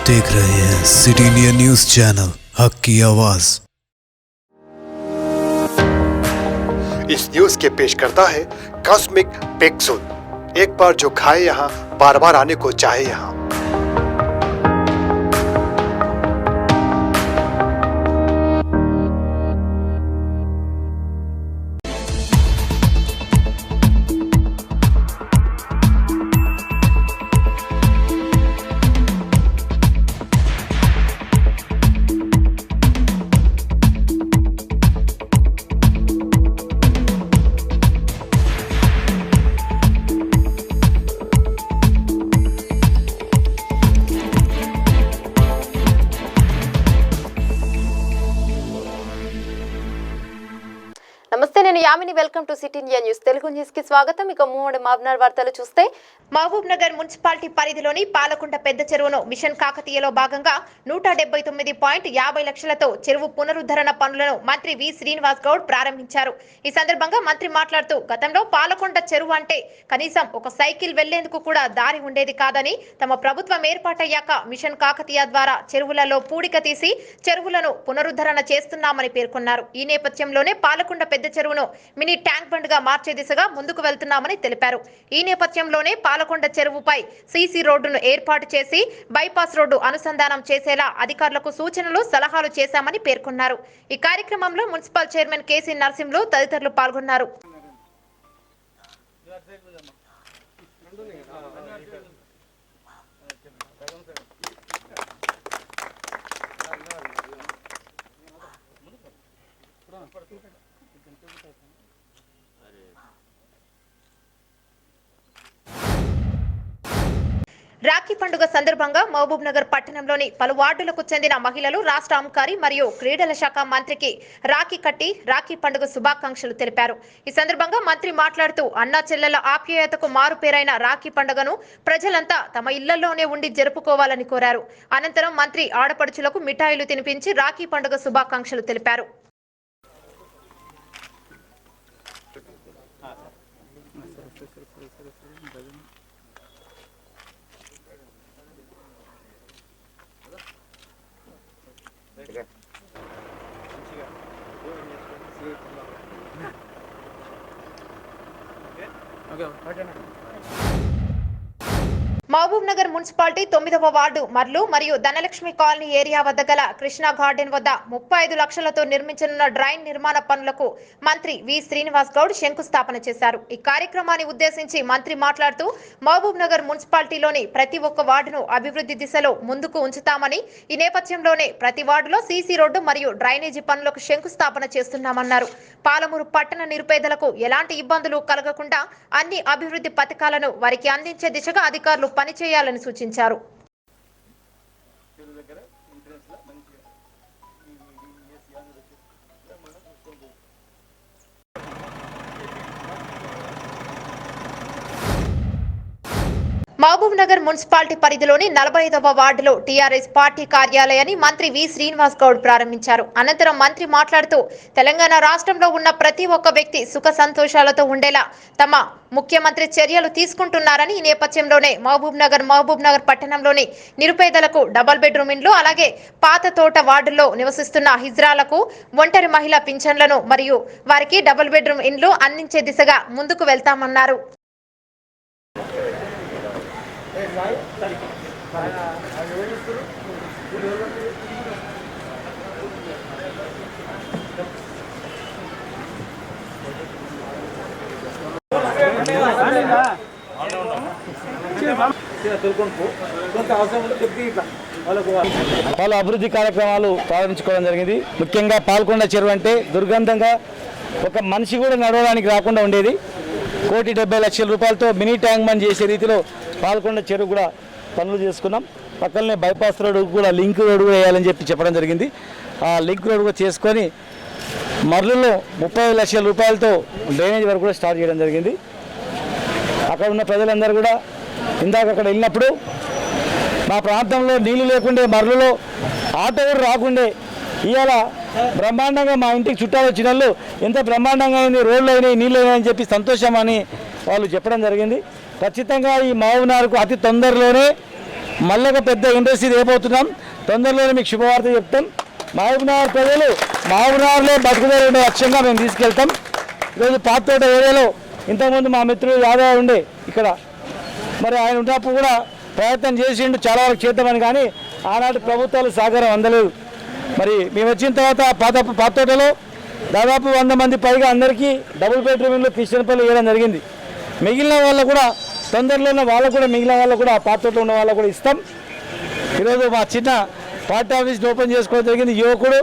आप देख रहे हैं सिटी इंडिया न्यूज चैनल हक की आवाज। इस न्यूज के पेश करता है कॉस्मिक पेक्सुल। एक बार जो खाए यहाँ बार बार आने को चाहे यहाँ। నమస్తే, నేను Yamini. Welcome to city India news. Telugu news కి స్వాగతం. ఇక మూడు మహబూబ్నగర్ వార్తలు చూస్తే, మహబూబ్నగర్ మున్సిపాలిటీ పరిధిలోని పాలకుంట పెద్ద చెరువును మిషన్ కాకతీయలో భాగంగా 179.50 లక్షలతో చెరువు పునరుద్ధరణ పనులను మంత్రి వి శ్రీనివాస్ గౌడ్ ప్రారంభించారు. ఈ సందర్భంగా మంత్రి మాట్లాడుతూ, గతంలో పాలకుంట చెరువు అంటే కనీసం ఒక సైకిల్ వెళ్లేందుకు కూడా దారి ఉండేది కాదని, తమ ప్రభుత్వం ఏర్పాటయ్యాక మిషన్ కాకతీయ ద్వారా చెరువులలో పూడిక తీసి చెరువులను పునరుద్ధరణ చేస్తున్నామని పేర్కొన్నారు. ఈ నేపథ్యంలోనే పాలకుంట పెద్ద చెరువును మినీ ట్యాంక్ బండ్ గా మార్చే దిశగా ముందుకు వెళ్తున్నామని తెలిపారు. ఈ నేపథ్యంలోనే పాలకొండ చెరువుపై సీసీ రోడ్డును ఏర్పాటు చేసి బైపాస్ రోడ్డు అనుసంధానం చేసేలా అధికారులకు సూచనలు సలహాలు చేశామని పేర్కొన్నారు. ఈ కార్యక్రమంలో మున్సిపల్ చైర్మన్ కేసీ నరసింహులు తదితరులు పాల్గొన్నారు. రాఖీ పండుగ సందర్భంగా మహబూబ్నగర్ పట్టణంలోని పలు వార్డులకు చెందిన మహిళలు రాష్ట్ర అబ్కారీ మరియు క్రీడల శాఖ మంత్రికి రాఖీ కట్టి రాఖీ పండుగ శుభాకాంక్షలు తెలిపారు. ఈ సందర్భంగా మంత్రి మాట్లాడుతూ, అన్నా చెల్లెల ఆప్యాయతకు మారుపేరైన రాఖీ పండుగను ప్రజలంతా తమ ఇళ్లలోనే ఉండి జరుపుకోవాలని కోరారు. అనంతరం మంత్రి ఆడపడుచులకు మిఠాయిలు తినిపించి రాఖీ పండుగ శుభాకాంక్షలు తెలిపారు. మహబూబ్నగర్ మున్సిపాలిటీ 9వ వార్డు మర్లు మరియు ధనలక్ష్మి కాలనీ ఏరియా వద్ద గల కృష్ణా గార్డెన్ వద్ద 35 లక్షలతో నిర్మించనున్న డ్రైన్ నిర్మాణ పనులకు మంత్రి వి శ్రీనివాస్ గౌడ్ శంకుస్థాపన చేశారు. ఈ కార్యక్రమాన్ని ఉద్దేశించి మంత్రి మాట్లాడుతూ, మహబూబ్నగర్ మున్సిపాలిటీలోని ప్రతి ఒక్క వార్డును అభివృద్ధి దిశలో ముందుకు ఉంచుతామని, ఈ నేపథ్యంలోనే ప్రతి వార్డులో సీసీ రోడ్డు మరియు డ్రైనేజీ పనులకు శంకుస్థాపన చేస్తున్నామన్నారు. పాలమూరు పట్టణ నిరుపేదలకు ఎలాంటి ఇబ్బందులు కలగకుండా అన్ని అభివృద్ధి పథకాలను వారికి అందించే దిశగా అధికారులు పనిచేయాలని సూచించారు. మహబూబ్నగర్ మున్సిపాలిటీ పరిధిలోని 45వ వార్డులో టీఆర్ఎస్ పార్టీ కార్యాలయాన్ని మంత్రి వి శ్రీనివాస్ గౌడ్ ప్రారంభించారు. అనంతరం మంత్రి మాట్లాడుతూ, తెలంగాణ రాష్ట్రంలో ఉన్న ప్రతి ఒక్క వ్యక్తి సుఖ సంతోషాలతో ఉండేలా తమ ముఖ్యమంత్రి చర్యలు తీసుకుంటున్నారని, ఈ నేపథ్యంలోనే మహబూబ్నగర్ పట్టణంలోని నిరుపేదలకు డబుల్ బెడ్రూమ్ ఇండ్లు, అలాగే పాత తోట వార్డుల్లో నివసిస్తున్న హిజ్రాలకు ఒంటరి మహిళా పింఛన్లను మరియు వారికి డబుల్ బెడ్రూమ్ ఇండ్లు అందించే దిశగా ముందుకు వెళ్తామన్నారు. పలు అభివృద్ధి కార్యక్రమాలు ప్రారంభించుకోవడం జరిగింది. ముఖ్యంగా పాల్కొండ చెరువు అంటే దుర్గంధంగా ఒక మనిషి కూడా నడవడానికి రాకుండా ఉండేది. 1,70,00,000 రూపాయలతో మినీ ట్యాంక్ బండ్ చేసే రీతిలో పాల్కొండ చెరువు కూడా పనులు చేసుకున్నాం. పక్కనే బైపాస్ రోడ్ కూడా లింక్ రోడ్ కూడా వేయాలని చెప్పడం జరిగింది. ఆ లింక్ రోడ్ కూడా చేసుకొని మర్రులో 30 లక్షల రూపాయలతో డ్రైనేజ్ వరకు కూడా స్టార్ట్ చేయడం జరిగింది. అక్కడ ఉన్న ప్రజలందరూ కూడా ఇందాక అక్కడ వెళ్ళినప్పుడు మా ప్రాంతంలో నీళ్లు లేకుండే, మర్రులో ఆటో కూడా రాకుండే, ఇవాళ బ్రహ్మాండంగా మా ఇంటికి చుట్టాలు వచ్చిన వాళ్ళు ఎంత బ్రహ్మాండంగా అయింది, రోడ్లు అయినాయి, నీళ్ళు అయినాయని చెప్పి సంతోషం అని వాళ్ళు చెప్పడం జరిగింది. ఖచ్చితంగా ఈ మహబూబ్నగర్కు అతి తొందరలోనే మళ్ళీ ఒక పెద్ద ఇండస్ట్రీ రేపోతున్నాం. తొందరలోనే మీకు శుభవార్త చెప్తాం. మహబూబ్నగర్ ప్రజలు మహబూబ్నగర్లో బతుకుదేరు ఉండే లక్ష్యంగా మేము తీసుకెళ్తాం. ఈరోజు పాతోట ఏరియాలో ఇంతకుముందు మా మిత్రుడు యాదవ్ ఉండే ఇక్కడ, మరి ఆయన ఉన్నప్పుడు కూడా ప్రయత్నం చేసిండు చాలా వరకు చేద్దామని, కానీ ఆనాటి ప్రభుత్వాలు సహకారం అందలేదు. మరి మేము వచ్చిన తర్వాత పాతోటలో దాదాపు 100 మంది పైగా అందరికీ డబుల్ బెడ్రూమ్ ఇల్లు కిచెన్పల్లి ఇవ్వడం జరిగింది. మిగిలిన వాళ్ళు కూడా తొందరలో ఉన్న వాళ్ళకు కూడా మిగిలిన వాళ్ళకు కూడా పాతోటలో ఉన్న వాళ్ళకు కూడా ఇస్తాం. ఈరోజు మా చిన్న పార్టీ ఆఫీస్ని ఓపెన్ చేసుకోవడం జరిగింది. యువకుడు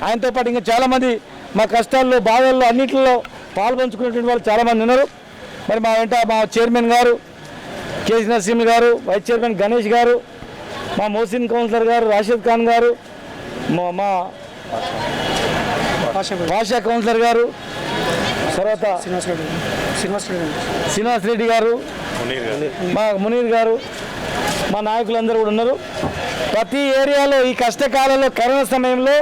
ఆయనతో పాటు ఇంకా చాలామంది మా కష్టాల్లో బాధల్లో అన్నింటిలో పాల్పంచుకునేటువంటి వాళ్ళు చాలామంది ఉన్నారు. మరి మా వెంట మా చైర్మన్ గారు కేసీ నరసింహ గారు, వైస్ చైర్మన్ గణేష్ గారు, మా మోసిన్ కౌన్సిలర్ గారు రాషిద్ ఖాన్ గారు, మా భాషా కౌన్సిలర్ గారు, తర్వాత శ్రీనివాస్ రెడ్డి గారు, మా మునీర్ గారు, మా నాయకులందరూ కూడా ఉన్నారు. ప్రతి ఏరియాలో ఈ కష్టకాలంలో కరోనా సమయంలో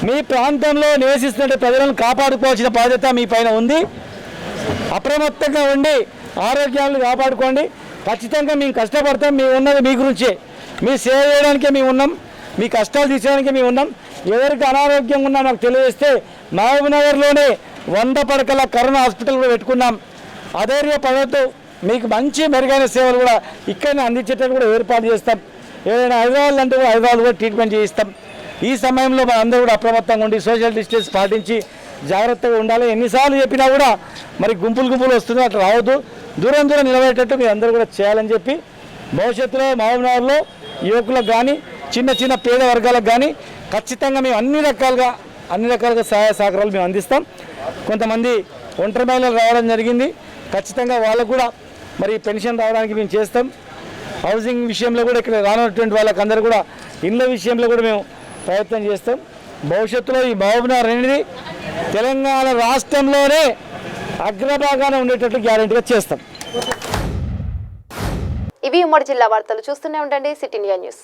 మీ ప్రాంతంలో నివసిస్తున్న ప్రజలను కాపాడుకోవాల్సిన బాధ్యత మీ పైన ఉంది. అప్రమత్తంగా ఉండి ఆరోగ్యాలను కాపాడుకోండి. ఖచ్చితంగా మేము కష్టపడతాం. మేము ఉన్నది మీ గురించే, మీ సేవ చేయడానికే మేము ఉన్నాం, మీ కష్టాలు తీర్చడానికే మేము ఉన్నాం. ఎవరికి అనారోగ్యం ఉన్నా మాకు తెలియజేస్తే మహబూబ్నగర్లోనే 100 పడకల కరోనా హాస్పిటల్ కూడా పెట్టుకున్నాం. అధైర్యపడద్దు, మీకు మంచి మెరుగైన సేవలు కూడా ఇక్కడనే అందించేటట్టు కూడా ఏర్పాటు చేస్తాం. ఏదైనా హైదరాబాద్ అంటే కూడా హైదరాబాద్ కూడా ట్రీట్మెంట్ చేయిస్తాం. ఈ సమయంలో మన అందరూ కూడా అప్రమత్తంగా ఉండి సోషల్ డిస్టెన్స్ పాటించి జాగ్రత్తగా ఉండాలి. ఎన్నిసార్లు చెప్పినా కూడా మరి గుంపులు వస్తుంది, అట్లా రావద్దు. దూరం నిలబడేటట్టు మీరు అందరూ కూడా చేయాలని చెప్పి భవిష్యత్తులో మహబూబ్నగర్లో యువకులకు కానీ చిన్న పేద వర్గాలకు కానీ ఖచ్చితంగా మేము అన్ని రకాలుగా సహాయ సహకారాలు మేము అందిస్తాం. కొంతమంది ఒంటరి మహిళలు రావడం జరిగింది, ఖచ్చితంగా వాళ్ళకు కూడా మరి పెన్షన్ రావడానికి మేము చేస్తాం. హౌసింగ్ విషయంలో కూడా ఇక్కడ రానటువంటి వాళ్ళకి అందరూ కూడా ఇళ్ళ విషయంలో కూడా మేము ప్రయత్నం చేస్తాం. భవిష్యత్తులో ఈ మహబూబ్నగర్ అనేది తెలంగాణ రాష్ట్రంలోనే అగ్రభాగాన ఉండేటట్లు గ్యారెంటీగా చేస్తాం. ఇవి ఉమ్మడి జిల్లా వార్తలు. చూస్తూనే ఉండండి సిటీ ఇండియా న్యూస్.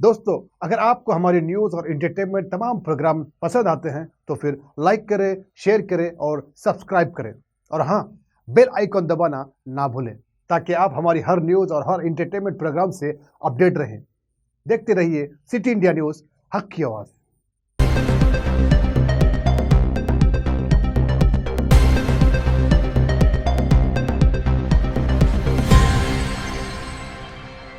दोस्तों, अगर आपको हमारी न्यूज़ और एंटरटेनमेंट तमाम प्रोग्राम पसंद आते हैं तो फिर लाइक करें, शेयर करें और सब्सक्राइब करें, और हाँ, बेल आइकॉन दबाना ना भूलें ताकि आप हमारी हर न्यूज़ और हर एंटरटेनमेंट प्रोग्राम से अपडेट रहें। देखते रहिए सिटी इंडिया न्यूज़, हक की आवाज़।